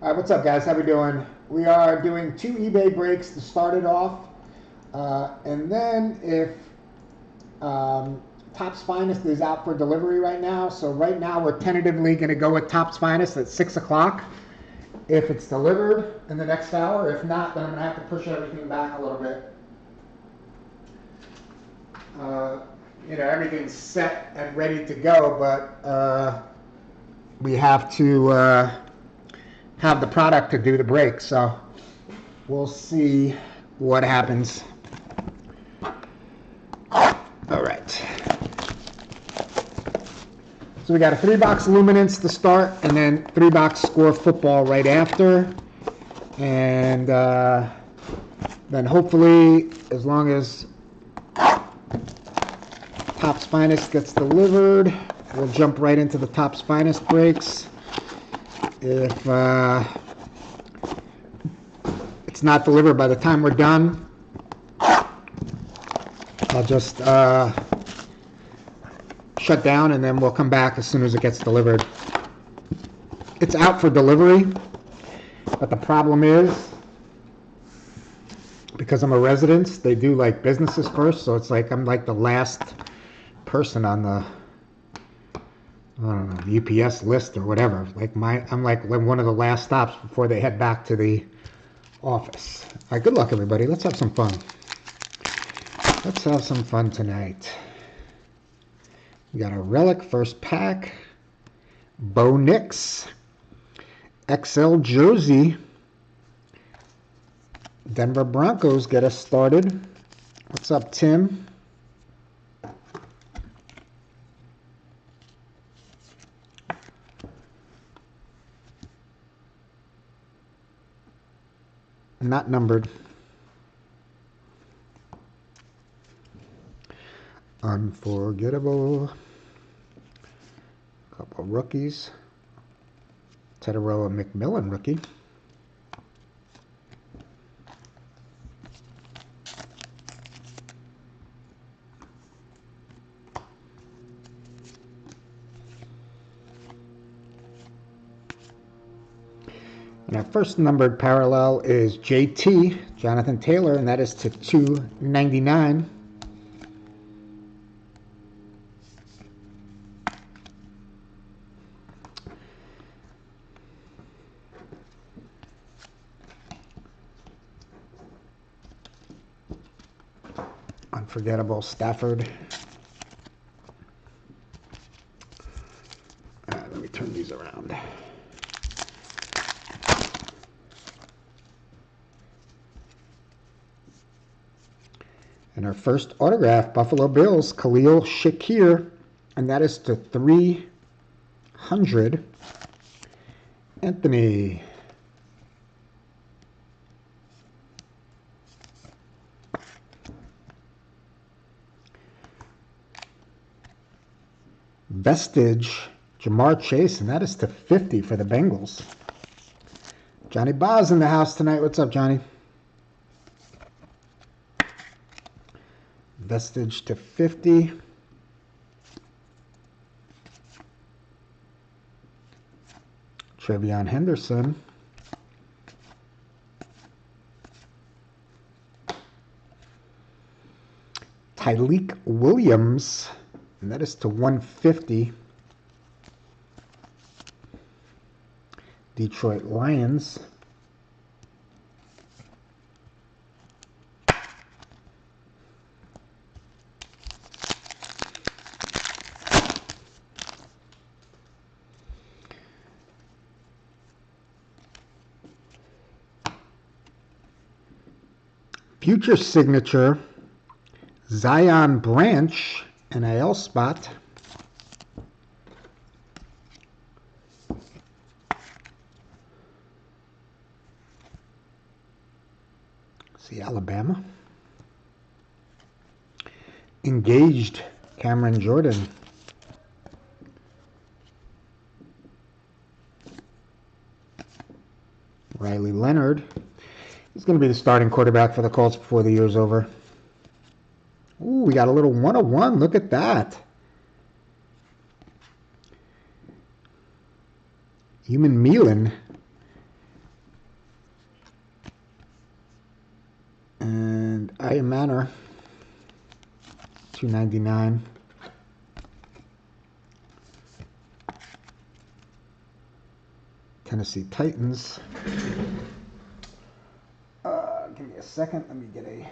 All right, what's up, guys? How we doing? We are doing 2 eBay breaks to start it off, and then if Topps Finest is out for delivery right now, so right now we're tentatively going to go with Topps Finest at 6 o'clock. If it's delivered in the next hour, if not, then I'm going to have to push everything back a little bit. Everything's set and ready to go, but we have to have the product to do the break, so we'll see what happens. All right. So we got a 3-box Luminance to start, and then 3-box Score Football right after. And then hopefully, as long as Topps Finest gets delivered, we'll jump right into the Topps Finest breaks. If it's not delivered by the time we're done, I'll just shut down, and then we'll come back as soon as it gets delivered. It's out for delivery, but the problem is, because I'm a resident, they do like businesses first, so it's like I'm like the last person on the, I don't know, UPS list or whatever. I'm like one of the last stops before they head back to the office. All right, good luck, everybody. Let's have some fun. Let's have some fun tonight. We got a Relic first pack, Bo Nix, XL Jersey, Denver Broncos get us started. What's up, Tim? Not numbered. Unforgettable. Couple rookies. Teteroa McMillan rookie. And our first numbered parallel is JT, Jonathan Taylor, and that is to 299. Unforgettable Stafford. Let me turn these around. And our first autograph, Buffalo Bills, Khalil Shakir, and that is to 300. Anthony. Vestige, Jamar Chase, and that is to 50 for the Bengals. Johnny Ba's in the house tonight. What's up, Johnny? Vestige to 50. Trevion Henderson. Tyleek Williams, and that is to 150. Detroit Lions. Future signature, Zion Branch, NIL spot. See Alabama. Engaged, Cameron Jordan. Riley Leonard. He's going to be the starting quarterback for the Colts before the year's over. Ooh, we got a little 101. Look at that. Human Milan. Ryan Manor, $2.99. Tennessee Titans. Give me a second. Let me get a...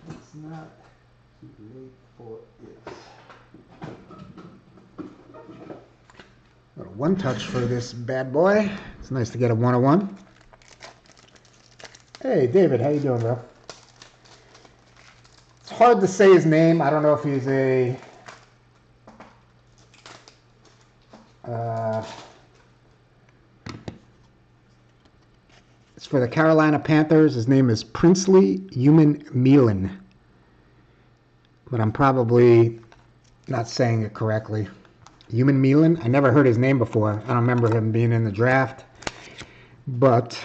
It's not too late for it. A little one touch for this bad boy. It's nice to get a 101. Hey, David, how you doing, bro? It's hard to say his name. I don't know if he's a... it's for the Carolina Panthers. His name is Princely Uman-Mielen. But I'm probably not saying it correctly. Uman-Mielen? I never heard his name before. I don't remember him being in the draft. But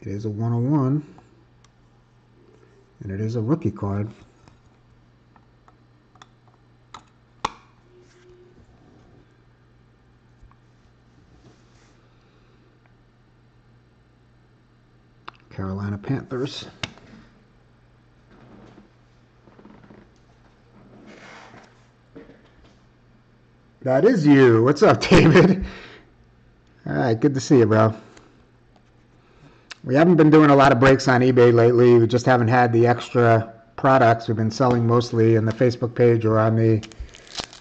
it is a 101. And it is a rookie card. Carolina Panthers. That is you. What's up, David? All right, good to see you, bro. We haven't been doing a lot of breaks on eBay lately. We just haven't had the extra products. We've been selling mostly in the Facebook page or on the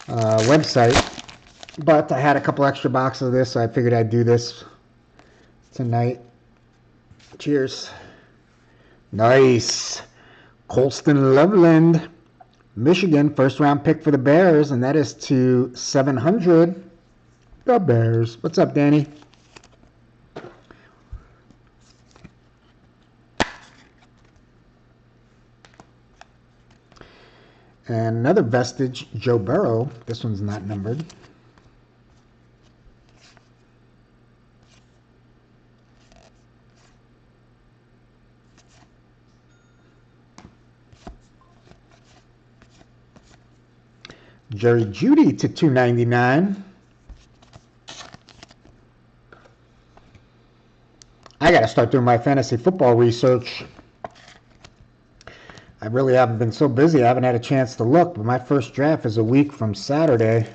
website. But I had a couple extra boxes of this, so I figured I'd do this tonight. Cheers. Nice. Colston Loveland, Michigan, first round pick for the Bears, and that is to 700. The Bears. What's up, Danny? And another vestige, Joe Burrow. This one's not numbered. Jerry Jeudy to 299. I got to start doing my fantasy football research. I really haven't been so busy. I haven't had a chance to look, but my first draft is a week from Saturday.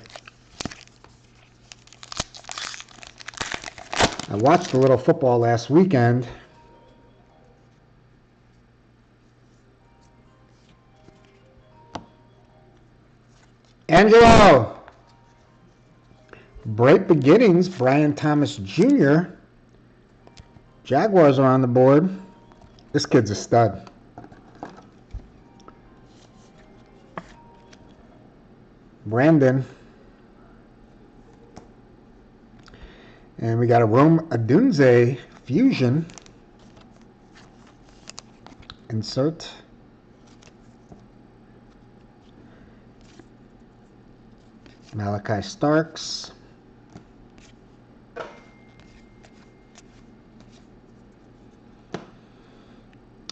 I watched a little football last weekend. Angelo! Bright beginnings, Brian Thomas Jr. Jaguars are on the board. This kid's a stud. Brandon. And we got a Rome Odunze fusion. Insert. Malachi Starks.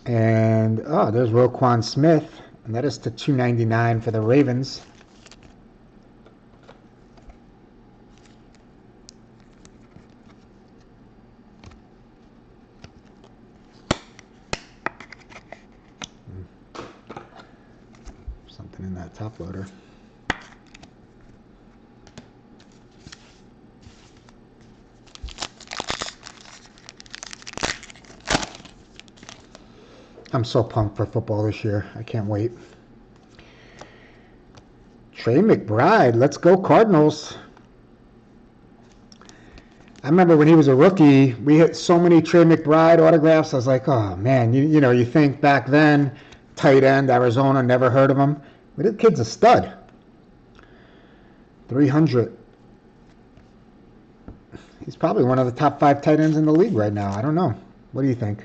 And, oh, there's Roquan Smith. And that is to 299 for the Ravens. Something in that top loader. I'm so pumped for football this year. I can't wait. Trey McBride. Let's go Cardinals. I remember when he was a rookie, we hit so many Trey McBride autographs. I was like, oh, man. You know, you think back then, tight end, Arizona, never heard of him. But this kid's a stud. 300. He's probably one of the top 5 tight ends in the league right now. I don't know. What do you think?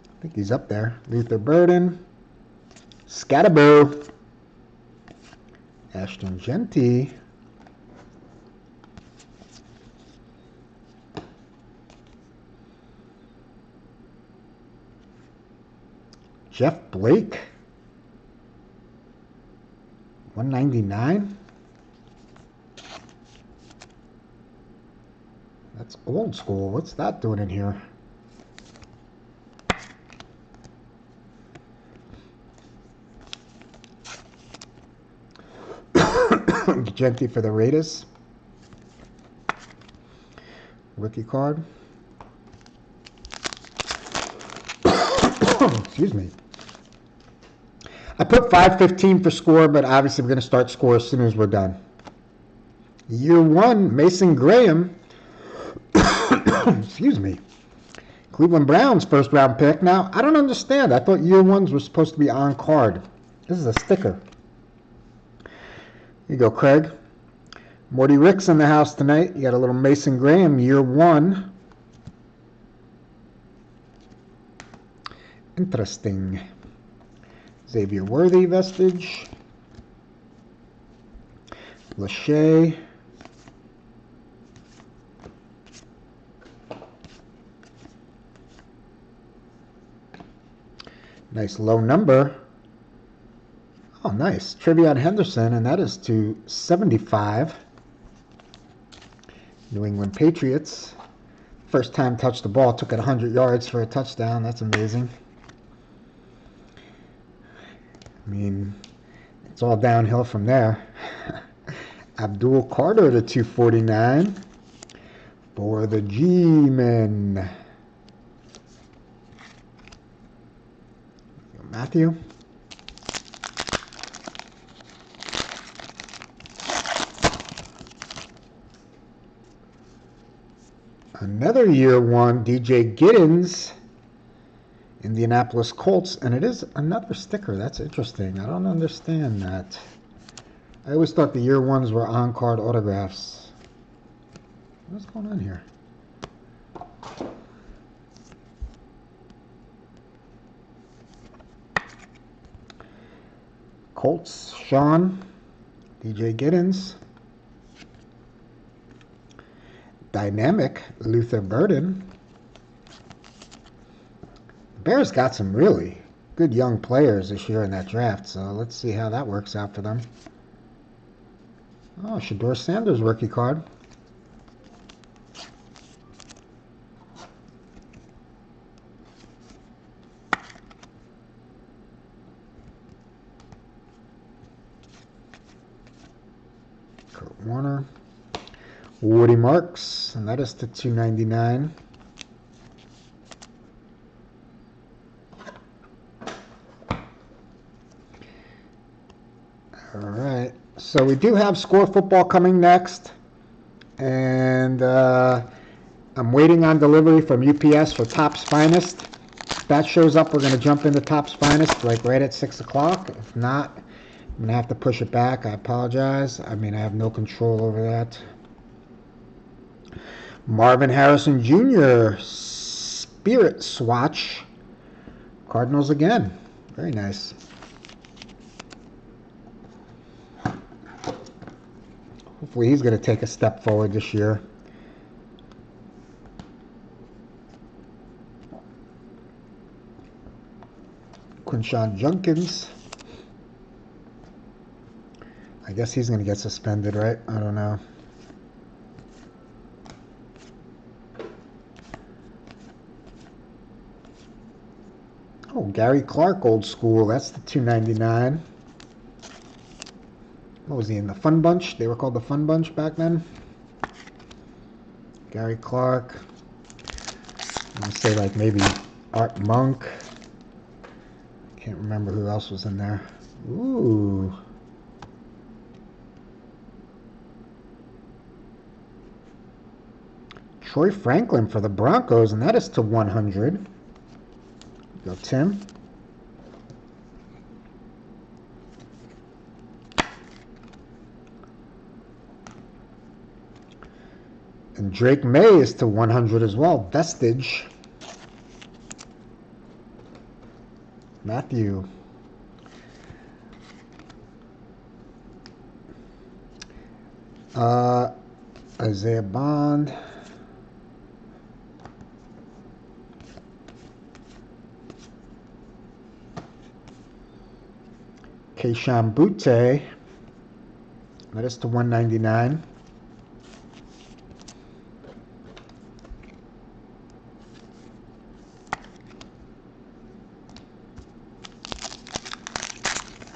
I think he's up there. Luther Burden. Scatterboo. Ashton Genty. Jeff Blake. 199. That's old school. What's that doing in here? Gentry for the Raiders. Rookie card. Excuse me. I put 515 for score, but obviously we're going to start score as soon as we're done. Year 1, Mason Graham. Excuse me. Cleveland Browns first round pick. Now, I don't understand. I thought year 1s were supposed to be on card. This is a sticker. Here you go, Craig. Morty Rick's in the house tonight. You got a little Mason Graham, year 1. Interesting. Xavier Worthy vestige. Lachey. Nice low number. Oh, nice. Trevion Henderson, and that is to 75. New England Patriots. First time touched the ball, took it 100 yards for a touchdown. That's amazing. I mean, it's all downhill from there. Abdul Carter to 249 for the G-Men. Matthew. Another year 1, DJ Giddens, Indianapolis Colts, and it is another sticker. That's interesting. I don't understand that. I always thought the year 1s were on-card autographs. What's going on here? Colts, Sean, DJ Giddens. Dynamic, Luther Burden. The Bears got some really good young players this year in that draft, so let's see how that works out for them. Oh, Shedeur Sanders rookie card. Kurt Warner. Woody Marks, and that is to 299. All right, so we do have Score Football coming next, and I'm waiting on delivery from UPS for Topps Finest. If that shows up, we're going to jump into Topps Finest like right at 6 o'clock. If not, I'm going to have to push it back. I apologize. I mean, I have no control over that. Marvin Harrison Jr. Spirit Swatch. Cardinals again. Very nice. Hopefully he's going to take a step forward this year. Quinshon Judkins. I guess he's going to get suspended, right? I don't know. Oh, Gary Clark, old school. That's the 299. What was he in, the Fun Bunch? They were called the Fun Bunch back then. Gary Clark. I'm going to say like maybe Art Monk. Can't remember who else was in there. Ooh. Troy Franklin for the Broncos, and that is to 100. Go Tim. And Drake May is to 100 as well. Vestige. Matthew. Isaiah Bond. Keishawn Butte. That is to 199.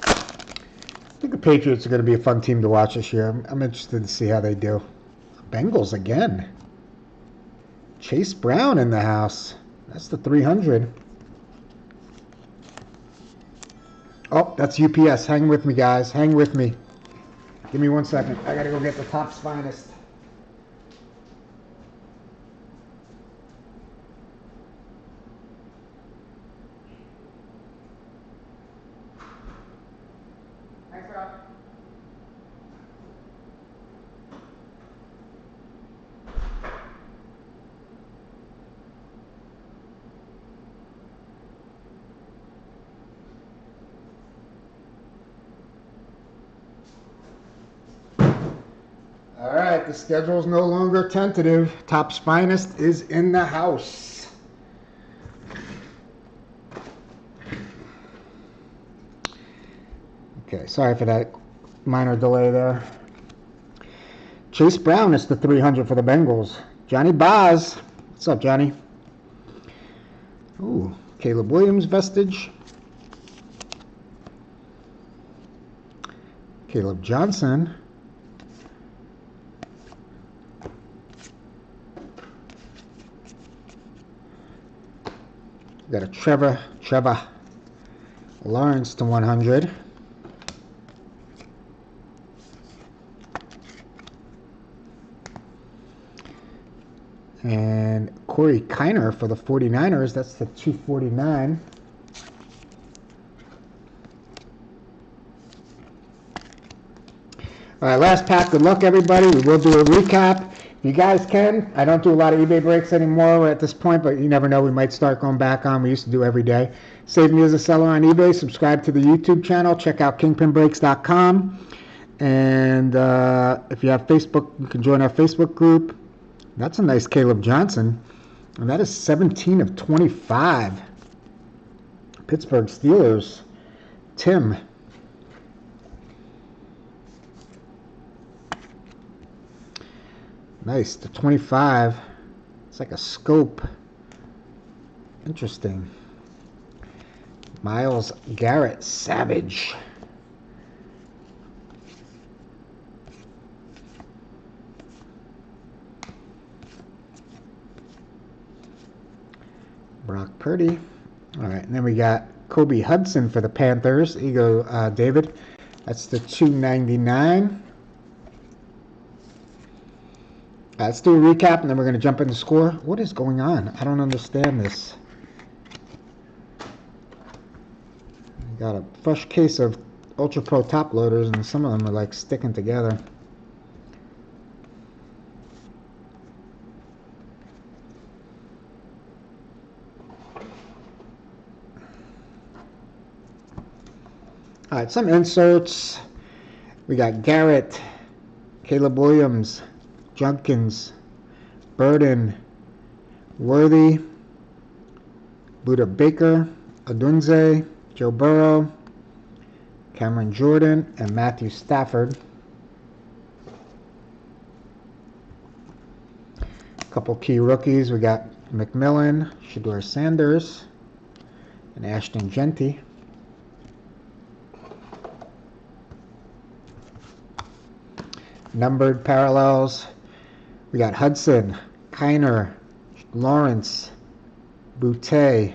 I think the Patriots are going to be a fun team to watch this year. I'm interested to see how they do. Bengals again. Chase Brown in the house. That's the 300. Oh, that's UPS. Hang with me, guys. Hang with me. Give me 1 second. I got to go get the Topps Finest. Thanks, Rob. All right, the schedule is no longer tentative. Topps Finest is in the house. Okay, sorry for that minor delay there. Chase Brown is the 300 for the Bengals. Johnny Boz. What's up, Johnny? Ooh, Caleb Williams vestige. Caleb Johnson. Got a Trevor Lawrence to 100. And Corey Kiner for the 49ers. That's the 249. All right, last pack. Good luck, everybody. We will do a recap. If you guys can, I don't do a lot of eBay breaks anymore at this point, but you never know. We might start going back on. We used to do every day. Save me as a seller on eBay. Subscribe to the YouTube channel. Check out kingpinbreaks.com. And if you have Facebook, you can join our Facebook group. That's a nice Caleb Johnson. And that is 17 of 25. Pittsburgh Steelers. Tim. Nice, the 25. It's like a scope. Interesting. Myles Garrett, Savage. Brock Purdy. All right, and then we got Kobe Hudson for the Panthers. Here you go, David. That's the 299. Let's do a recap, and then we're going to jump into score. What is going on? I don't understand this. I got a fresh case of Ultra Pro top loaders, and some of them are like sticking together. All right, some inserts. We got Garrett, Caleb Williams, Junkins, Burden, Worthy, Buda Baker, Adunze, Joe Burrow, Cameron Jordan, and Matthew Stafford. A couple key rookies. We got McMillan, Shedeur Sanders, and Ashton Genty. Numbered parallels. We got Hudson, Kiner, Lawrence, Boutte,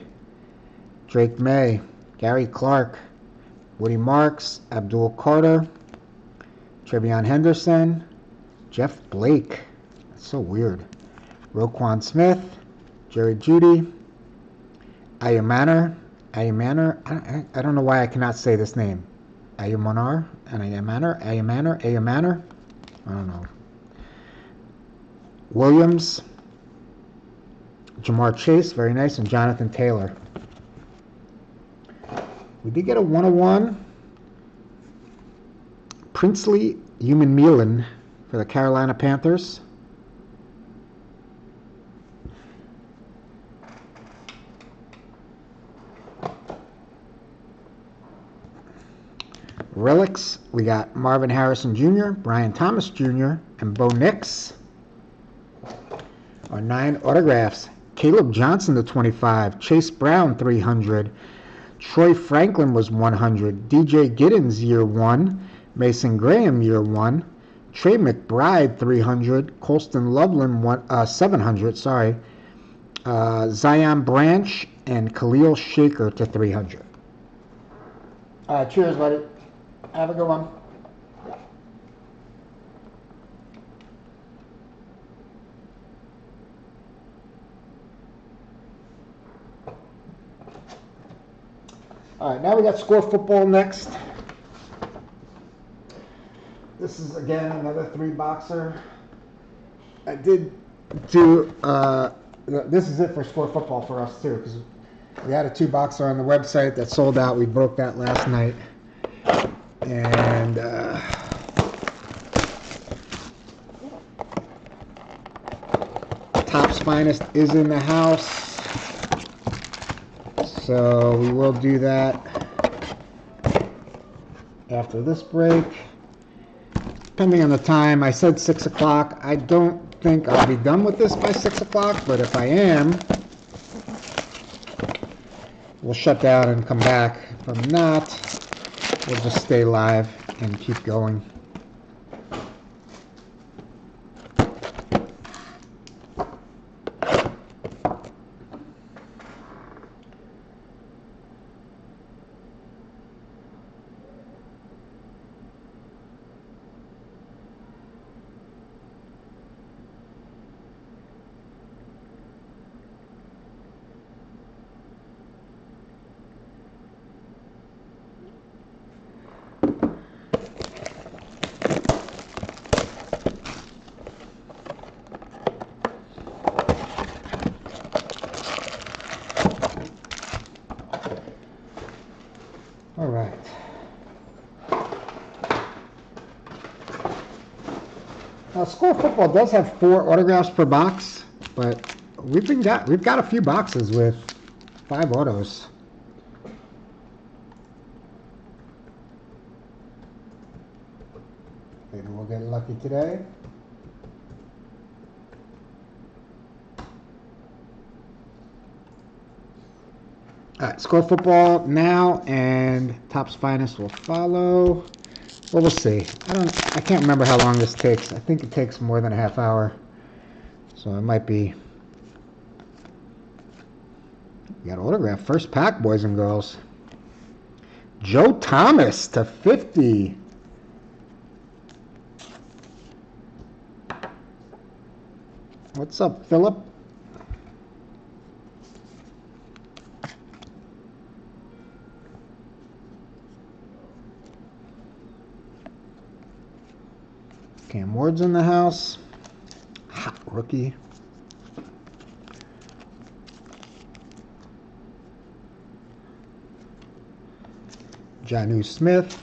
Drake May, Gary Clark, Woody Marks, Abdul Carter, Trevion Henderson, Jeff Blake. That's so weird. Roquan Smith, Jerry Jeudy, Ayamaner. I don't know why I cannot say this name. Ayamaner. I don't know. Williams, Jamar Chase, very nice, and Jonathan Taylor. We did get a 101. Princely Human for the Carolina Panthers. Relics, we got Marvin Harrison Jr., Brian Thomas Jr., and Bo Nix. Our 9 autographs. Caleb Johnson to 25, Chase Brown 300, Troy Franklin was 100, DJ Giddens year 1, Mason Graham year 1, Trey McBride 300, Colston Loveland 700, Zion Branch and Khalil Shaker to 300. Cheers, buddy. Have a good one. All right, now we got Score Football next. This is, again, another 3-boxer. I did do, this is it for Score Football for us, too, because we had a 2-boxer on the website that sold out. We broke that last night. And Topps Finest is in the house. So we will do that after this break. Depending on the time, I said 6 o'clock. I don't think I'll be done with this by 6 o'clock, but if I am, we'll shut down and come back. If I'm not, we'll just stay live and keep going. All right. Now, Score Football does have 4 autographs per box, but we've got a few boxes with 5 autos. Maybe we'll get lucky today. All right, Score Football now, and Topps Finest will follow. Well, we'll see. I can't remember how long this takes. I think it takes more than a half hour, so it might be. We got autograph first pack, boys and girls. Joe Thomas to 50. What's up, Philip? Cam Ward's in the house. Hot rookie. Jonnu Smith.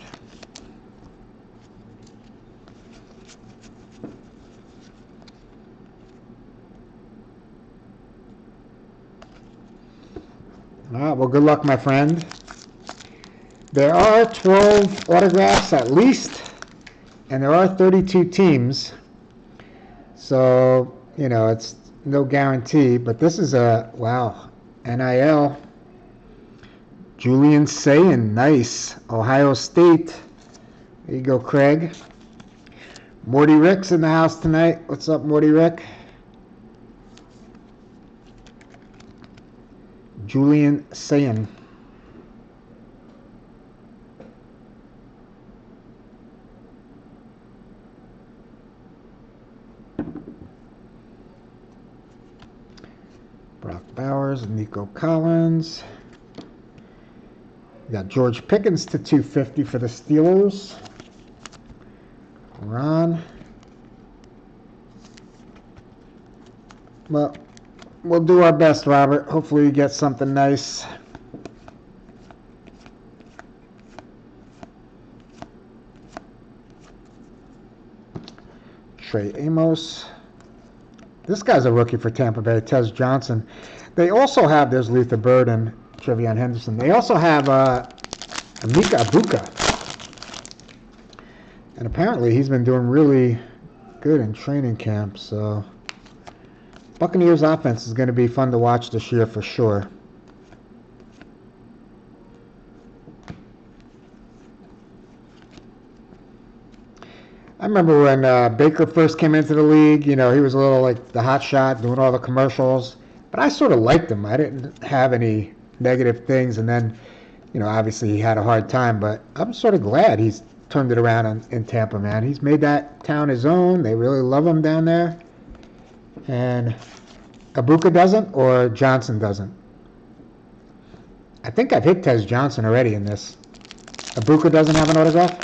All right, well, good luck, my friend. There are 12 autographs at least. And there are 32 teams, so, you know, it's no guarantee. But this is a, wow, NIL. Julian Sayin, nice. Ohio State. There you go, Craig. Morty Rick's in the house tonight. What's up, Morty Rick? Julian Sayin. Brock Bowers, Nico Collins. We got George Pickens to 250 for the Steelers. Ron. Well, we'll do our best, Robert. Hopefully you get something nice. Trey Amos. This guy's a rookie for Tampa Bay, Tez Johnson. They also have, there's Luther Bird and Trevion Henderson. They also have Amika Abuka. And apparently he's been doing really good in training camp. So Buccaneers offense is going to be fun to watch this year for sure. I remember when Baker first came into the league, you know, he was a little like the hot shot, doing all the commercials. But I sort of liked him. I didn't have any negative things. And then, you know, obviously he had a hard time. But I'm sort of glad he's turned it around in Tampa, man. He's made that town his own. They really love him down there. And Ibuka doesn't, or Johnson doesn't. I think I've hit Tez Johnson already in this. Ibuka doesn't have an autograph?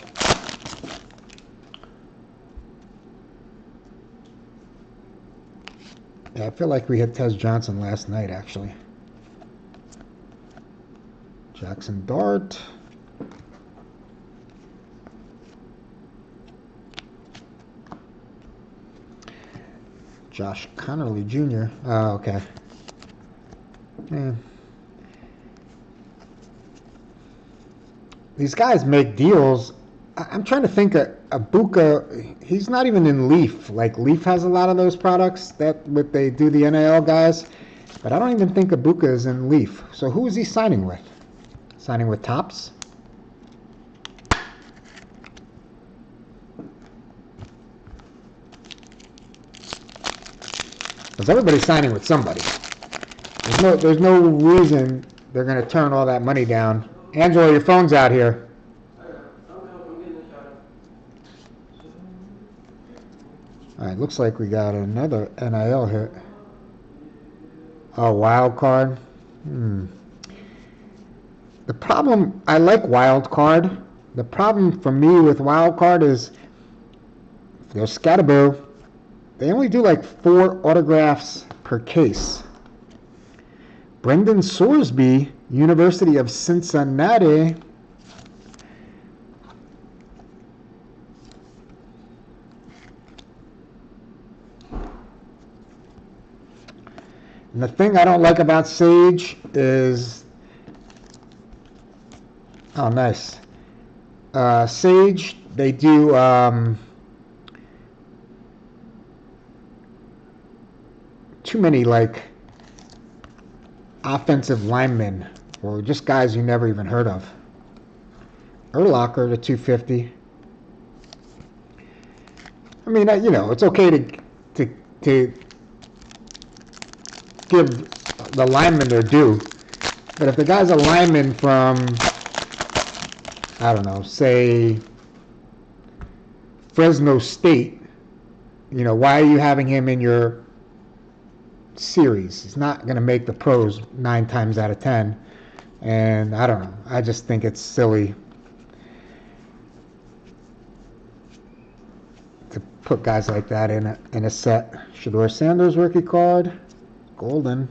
Yeah, I feel like we hit Tez Johnson last night, actually. Jackson Dart. Josh Connerly Jr. Oh, okay. Yeah. These guys make deals. I'm trying to think of Ibuka. He's not even in Leaf. Like, Leaf has a lot of those products that they do the NIL guys. But I don't even think Ibuka is in Leaf. So who is he signing with? Signing with Topps? Because everybody's signing with somebody. There's no reason they're going to turn all that money down. Angela, your phone's out here. All right, looks like we got another NIL hit. Oh, wild card. The problem, I like wild card. The problem for me with wild card is there's Scatterboo. They only do like 4 autographs per case. Brendan Sorsby, University of Cincinnati. And the thing I don't like about Sage is, oh, nice. Sage, they do too many like offensive linemen or just guys you never even heard of. Urlacher to 250. I mean, you know, it's okay to give the linemen their due, but if the guy's a lineman from, I don't know, say Fresno State, you know, why are you having him in your series? He's not going to make the pros 9 times out of 10, and I don't know. I just think it's silly to put guys like that in a set. Shedeur Sanders rookie card, golden.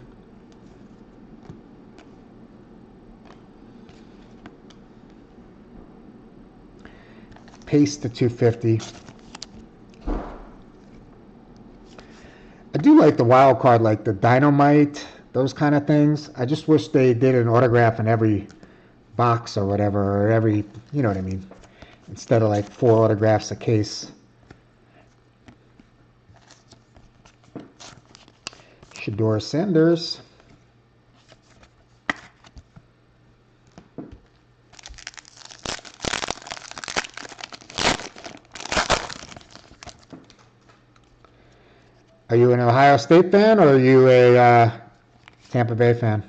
Pace to 250. I do like the wild card, like the Dynamite, those kind of things. I just wish they did an autograph in every box or whatever, or every, you know what I mean, instead of like 4 autographs a case. Shedeur Sanders. Are you an Ohio State fan or are you a Tampa Bay fan?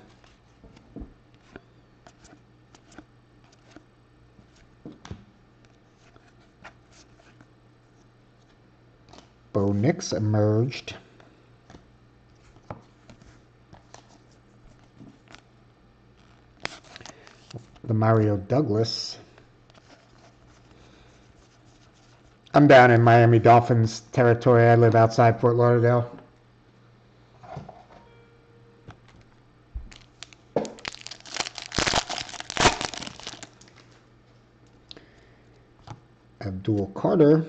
Bo Nix emerged. The Mario Douglas. I'm down in Miami Dolphins territory. I live outside Fort Lauderdale. Abdul Carter.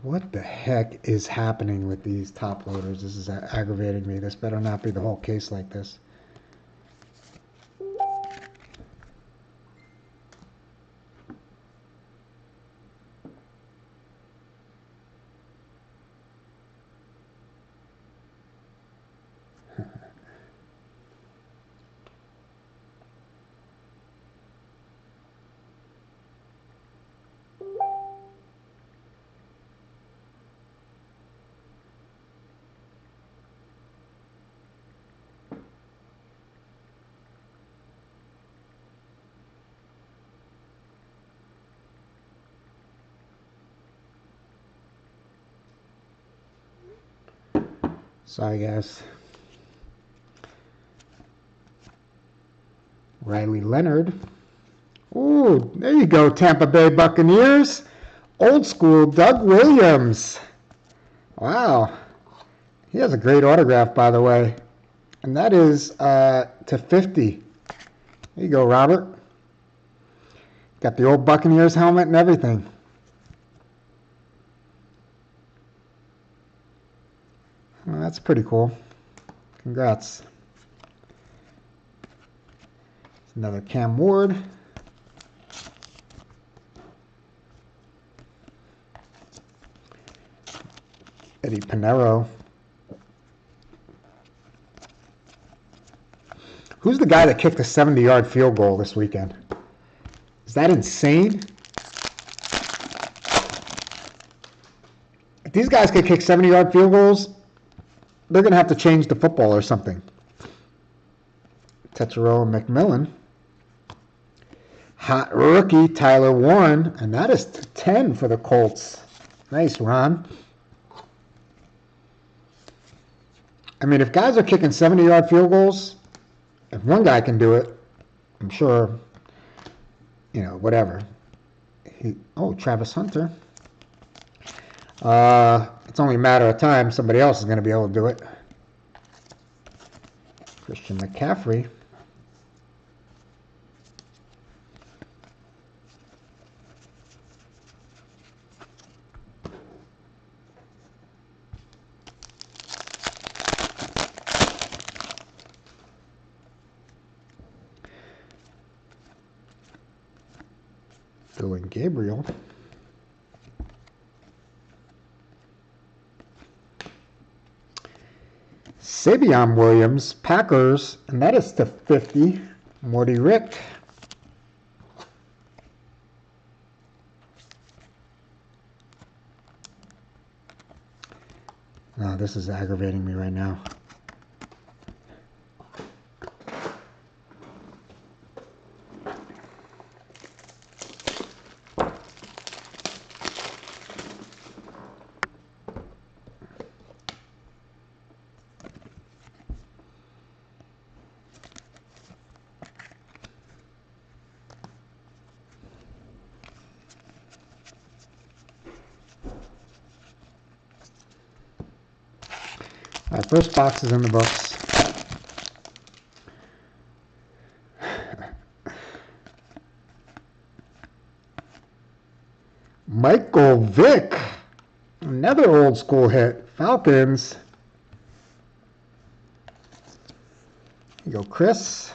What the heck is happening with these top loaders? This is aggravating me. This better not be the whole case like this. Sorry, guys. Riley Leonard. Ooh, there you go, Tampa Bay Buccaneers. Old school Doug Williams. Wow. He has a great autograph, by the way. And that is to 50. There you go, Robert. Got the old Buccaneers helmet and everything. Well, that's pretty cool. Congrats. Another Cam Ward. Eddie Pinero. Who's the guy that kicked a 70-yard field goal this weekend? Is that insane? If these guys could kick 70-yard field goals, they're going to have to change the football or something. Tetero McMillan. Hot rookie Tyler Warren, and that is 10 for the Colts. Nice, Ron. I mean, if guys are kicking 70-yard field goals, if one guy can do it, I'm sure, you know, whatever. Travis Hunter. It's only a matter of time. Somebody else is going to be able to do it. Christian McCaffrey. Dylan Gabriel. Savion Williams, Packers, and that is to 50. Morty Rick. Oh, this is aggravating me right now. All right, first box is in the books. Michael Vick, another old school hit. Falcons. Here you go, Chris.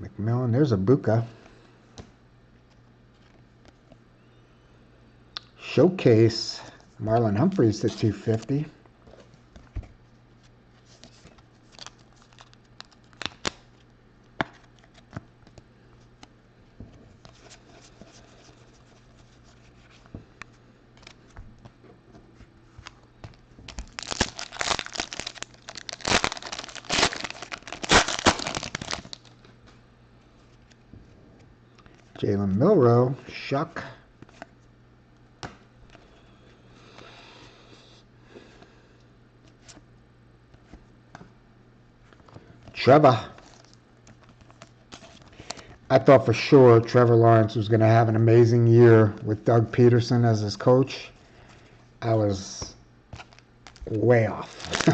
McMillan, there's a Buka. Showcase, Marlon Humphreys to 250. Jalen Milroe, Shuck. Trevor. I thought for sure Trevor Lawrence was going to have an amazing year with Doug Peterson as his coach. I was way off.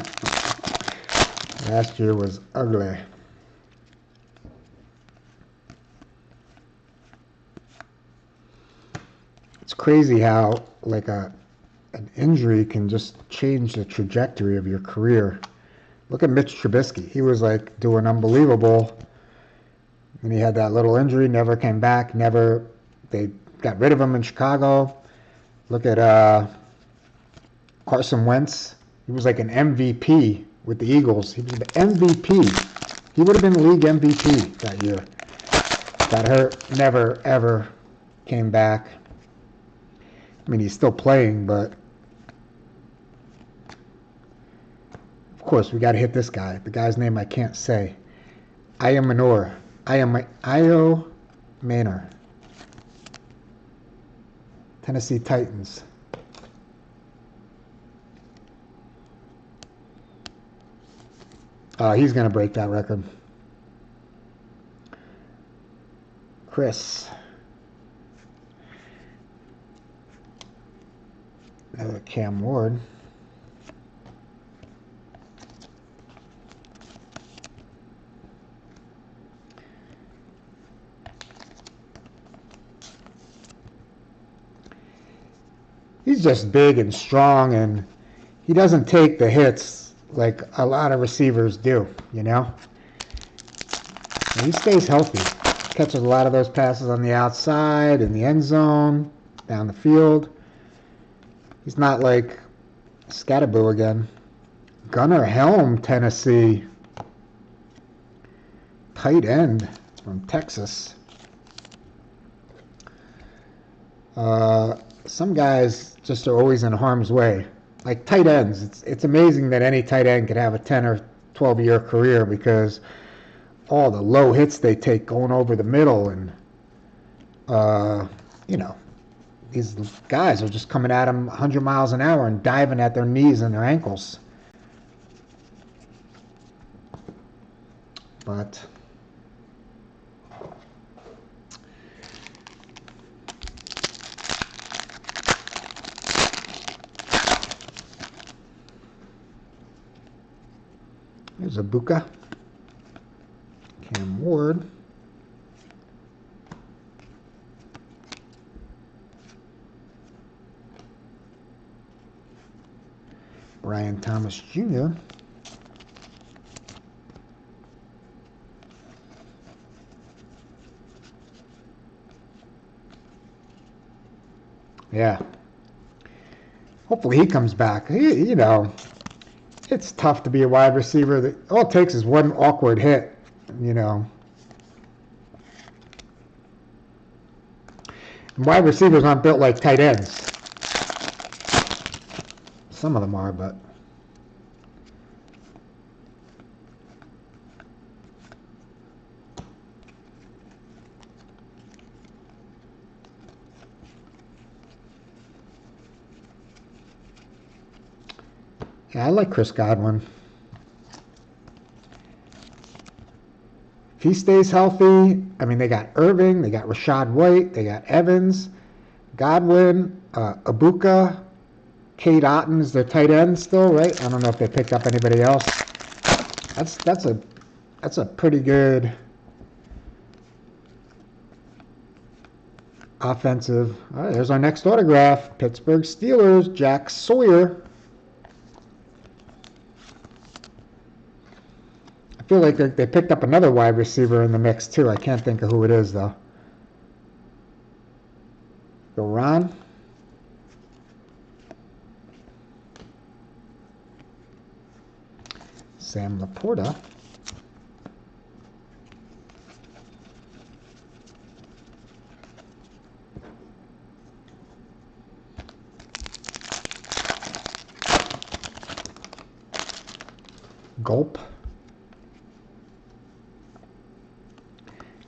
Last year was ugly. It's crazy how like an injury can just change the trajectory of your career. Look at Mitch Trubisky. He was like doing unbelievable. And he had that little injury, never came back, they got rid of him in Chicago. Look at Carson Wentz. He was like an MVP with the Eagles. He was the MVP. He would have been league MVP that year. Got hurt, never, ever came back. I mean, he's still playing, but of course, we got to hit this guy. The guy's name I can't say. Io Manor. Tennessee Titans. He's going to break that record. Chris. Another Cam Ward. He's just big and strong, and he doesn't take the hits like a lot of receivers do, you know? And he stays healthy. Catches a lot of those passes on the outside, in the end zone, down the field. He's not like Scatterboo again. Gunnar Helm, Tennessee. Tight end from Texas. Some guys just are always in harm's way. Like tight ends, it's amazing that any tight end could have a 10 or 12-year career because all the low hits they take going over the middle, and you know, these guys are just coming at them 100 miles an hour and diving at their knees and their ankles. But there's Ibuka, Cam Ward, Brian Thomas Jr., yeah. Hopefully he comes back. You know, it's tough to be a wide receiver. All it takes is one awkward hit, you know. And wide receivers aren't built like tight ends. Some of them are, but yeah, I like Chris Godwin. If he stays healthy, I mean, they got Irving, they got Rashad White, they got Evans, Godwin, Ibuka, Cade Otton is their tight end still, right? I don't know if they picked up anybody else. That's a pretty good offensive. All right, there's our next autograph. Pittsburgh Steelers, Jack Sawyer. I feel like they picked up another wide receiver in the mix too. I can't think of who it is though. Go Ron. Sam Laporta. Gulp.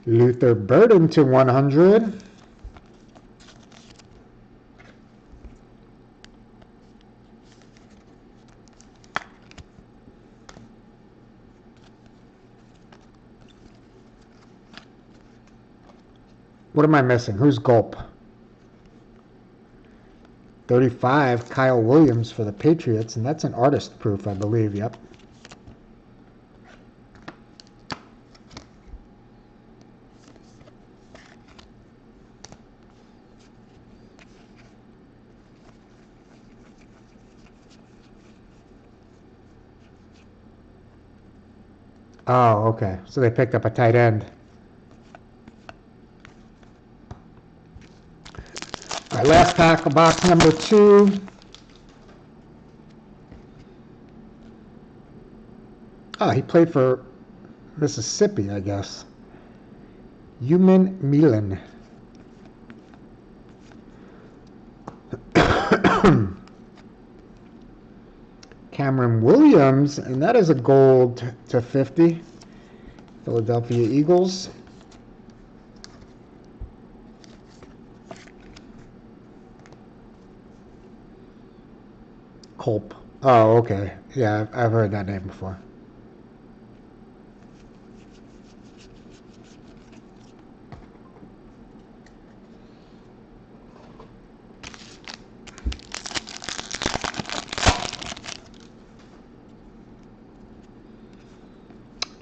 Luther Burden to 100. What am I missing? Who's Gulp? 35, Kyle Williams for the Patriots, and that's an artist proof, I believe. Yep. Oh, okay. So they picked up a tight end. All right, last pack of box number 2. Oh, he played for Mississippi, I guess. Human Milan. Cameron Williams, and that is a gold to 50 Philadelphia Eagles. Culp. Oh, okay. Yeah, I've heard that name before.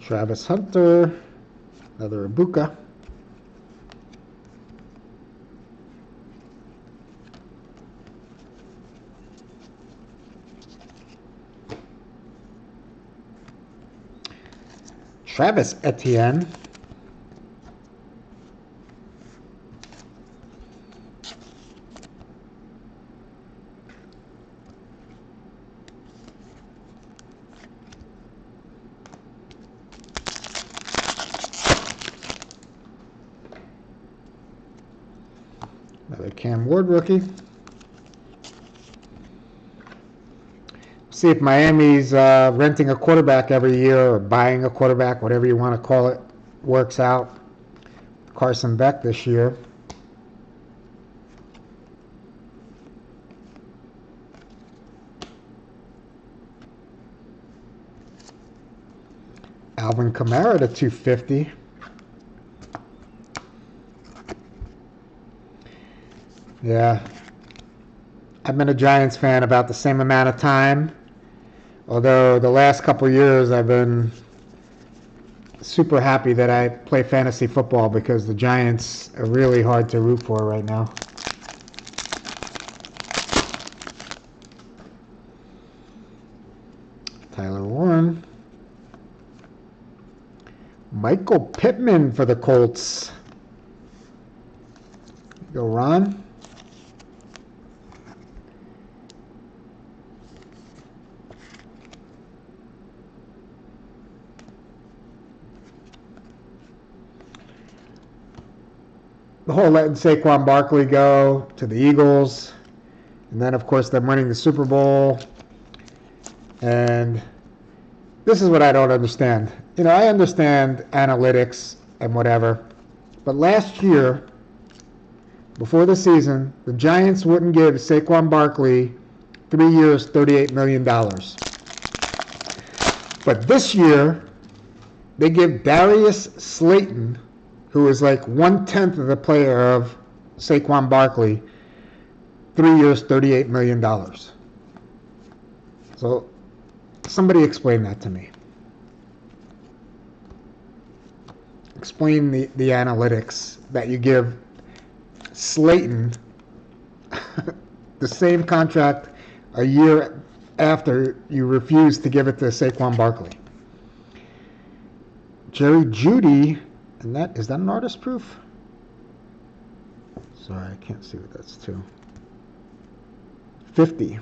Travis Hunter. Another Ibuka. Travis Etienne. Another Cam Ward rookie. See if Miami's renting a quarterback every year or buying a quarterback, whatever you want to call it, works out. Carson Beck this year. Alvin Kamara to 250. Yeah. I've been a Giants fan about the same amount of time. Although the last couple years I've been super happy that I play fantasy football because the Giants are really hard to root for right now. Tyler Warren. Michael Pittman for the Colts. Go Ron. The whole letting Saquon Barkley go to the Eagles. And then, of course, them winning the Super Bowl. And this is what I don't understand. You know, I understand analytics and whatever. But last year, before the season, the Giants wouldn't give Saquon Barkley 3 years, $38 million. But this year, they give Darius Slayton, who is like 1/10 of the player of Saquon Barkley, 3 years, $38 million. So somebody explain that to me. Explain the analytics that you give Slayton the same contract a year after you refuse to give it to Saquon Barkley. Jerry Jeudy. And is that an artist proof? Sorry, I can't see what that's to. 50.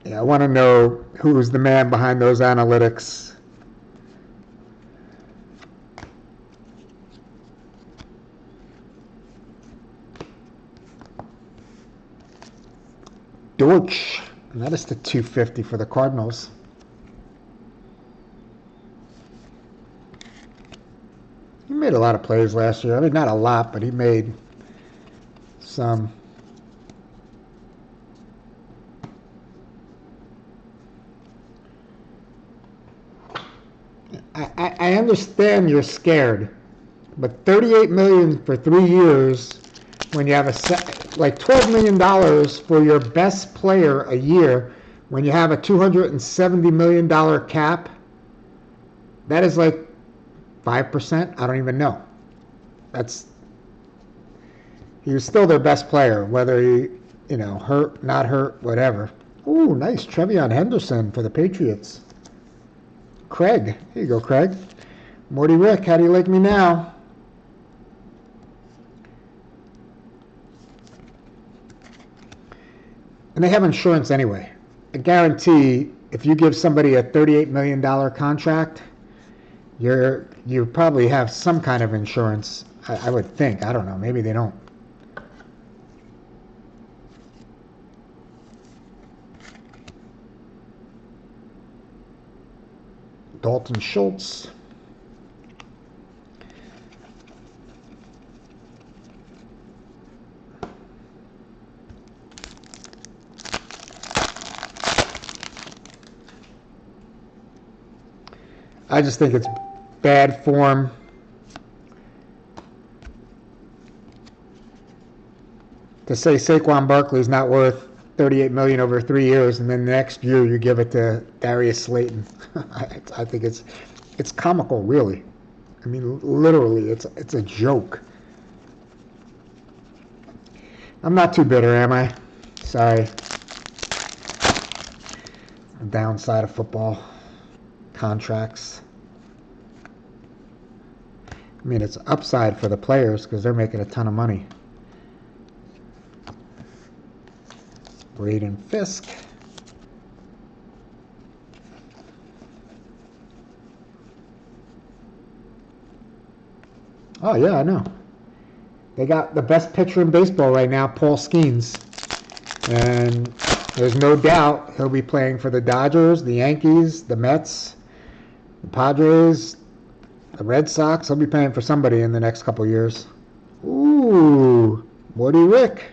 Yeah, I want to know who's the man behind those analytics. Dortch, and that is the 250 for the Cardinals. He made a lot of plays last year. I mean, not a lot, but he made some. I understand you're scared, but $38 million for 3 years when you have like $12 million for your best player a year, when you have a $270 million cap, that is like 5%. I don't even know. He was still their best player, whether he, hurt, not hurt, whatever. Ooh, nice Trevion Henderson for the Patriots. Craig, here you go, Craig. Morty Rick, how do you like me now? And they have insurance anyway. I guarantee if you give somebody a $38 million contract You probably have some kind of insurance. I would think. I don't know. Maybe they don't. Dalton Schultz. I just think it's bad form. To say Saquon Barkley's not worth $38 million over 3 years, and then the next year you give it to Darius Slayton. I think it's comical, really. I mean, literally, it's a joke. I'm not too bitter, am I? Sorry. The downside of football. Contracts. I mean, it's upside for the players because they're making a ton of money. Braden Fisk. Oh, yeah, I know. They got the best pitcher in baseball right now, Paul Skeens. And there's no doubt he'll be playing for the Dodgers, the Yankees, the Mets, the Padres, the Red Sox. He'll be playing for somebody in the next couple years. Ooh, Morty Rick.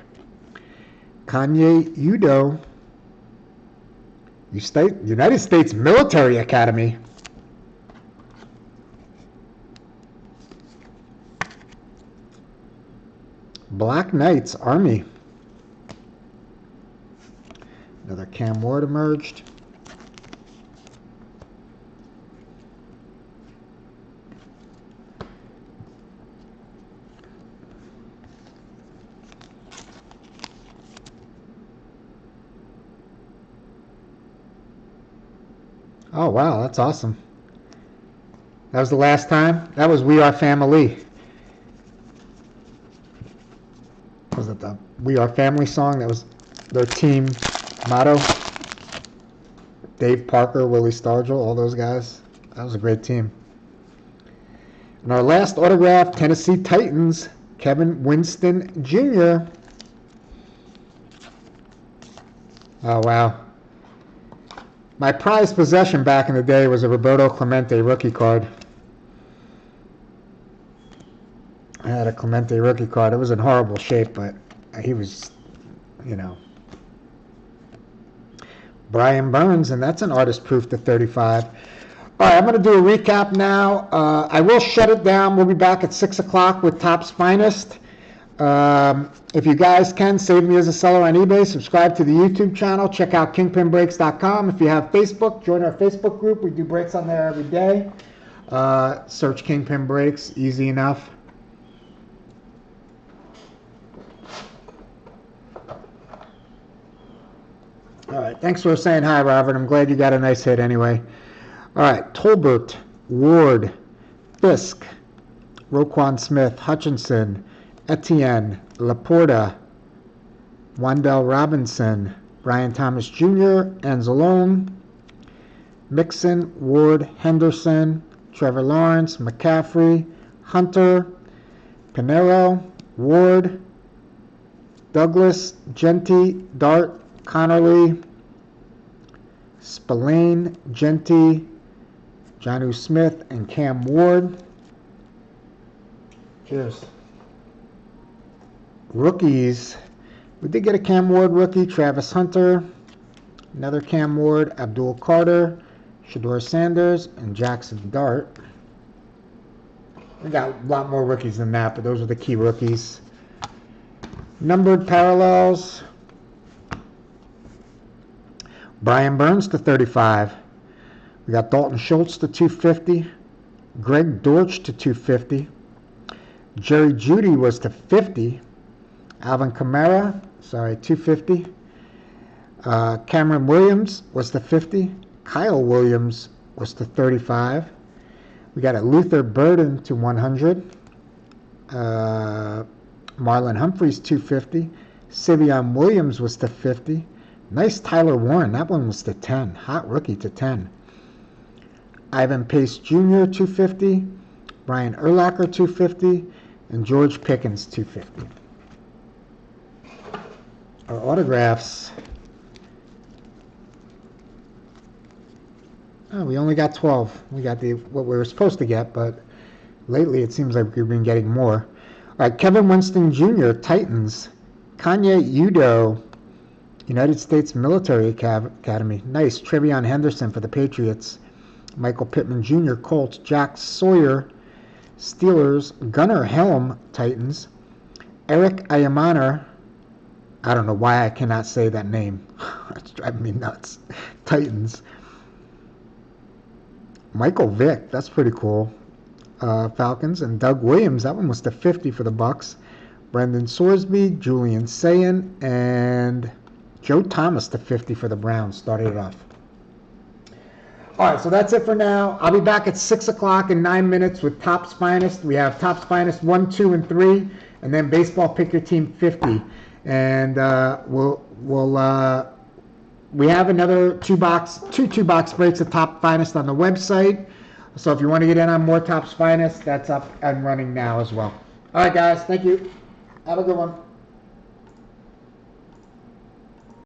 Kanye Udo. United States Military Academy. Black Knights Army. Another Cam Ward emerged. Oh, wow, that's awesome. That was the last time? That was We Are Family. Was it the We Are Family song? That was their team motto. Dave Parker, Willie Stargell, all those guys. That was a great team. And our last autograph, Tennessee Titans, Kevin Winston Jr. Oh, wow. My prized possession back in the day was a Roberto Clemente rookie card. I had a Clemente rookie card. It was in horrible shape, but he was, you know. Brian Burns, and that's an artist proof to 35. All right, I'm going to do a recap now. I will shut it down. We'll be back at 6 o'clock with Topps Finest. If you guys can, save me as a seller on eBay. Subscribe to the YouTube channel. Check out kingpinbreaks.com. If you have Facebook, join our Facebook group. We do breaks on there every day. Search Kingpin Breaks. Easy enough. All right. Thanks for saying hi, Robert. I'm glad you got a nice hit anyway. All right. Tolbert, Ward, Fisk, Roquan Smith, Hutchinson, Etienne, Laporta, Wandell Robinson, Brian Thomas Jr., Anzalone, Mixon, Ward, Henderson, Trevor Lawrence, McCaffrey, Hunter, Pinero, Ward, Douglas, Genty, Dart, Connerly, Spillane, Genty, Jonnu Smith, and Cam Ward. Cheers. Rookies. We did get a Cam Ward rookie, Travis Hunter, another Cam Ward, Abdul Carter, Shedeur Sanders, and Jackson Dart. We got a lot more rookies than that, but those are the key rookies. Numbered parallels. Brian Burns to 35. We got Dalton Schultz to 250. Greg Dortch to 250. Jerry Jeudy was to 50. Alvin Kamara, 250. Cameron Williams was to 50. Kyle Williams was to 35. We got a Luther Burden to 100. Marlon Humphreys 250. Sivion Williams was to 50. Nice Tyler Warren. That one was to 10. Hot rookie to 10. Ivan Pace Jr. 250, Brian Urlacher 250, and George Pickens 250. Our autographs. Oh, we only got 12. We got what we were supposed to get, but lately it seems like we've been getting more. All right, Kevin Winston Jr., Titans. Kanye Udo, United States Military Academy. Nice. Trevion Henderson for the Patriots. Michael Pittman Jr., Colts. Jack Sawyer, Steelers. Gunnar Helm, Titans. Eric Ayamaner, I don't know why I cannot say that name. It's driving me nuts. Titans. Michael Vick, that's pretty cool. Falcons. And Doug Williams, that one was to 50 for the Bucks. Brendan Sorsby, Julian Sayin, and Joe Thomas to 50 for the Browns. Started it off. All right, so that's it for now. I'll be back at 6 o'clock in 9 minutes with Topps Finest. We have Topps Finest 1, 2, and 3, and then Baseball Pick Your Team 50. And we have another two two-box breaks of Topps Finest on the website. So if you want to get in on more Topps Finest, that's up and running now as well. All right, guys. Thank you. Have a good one.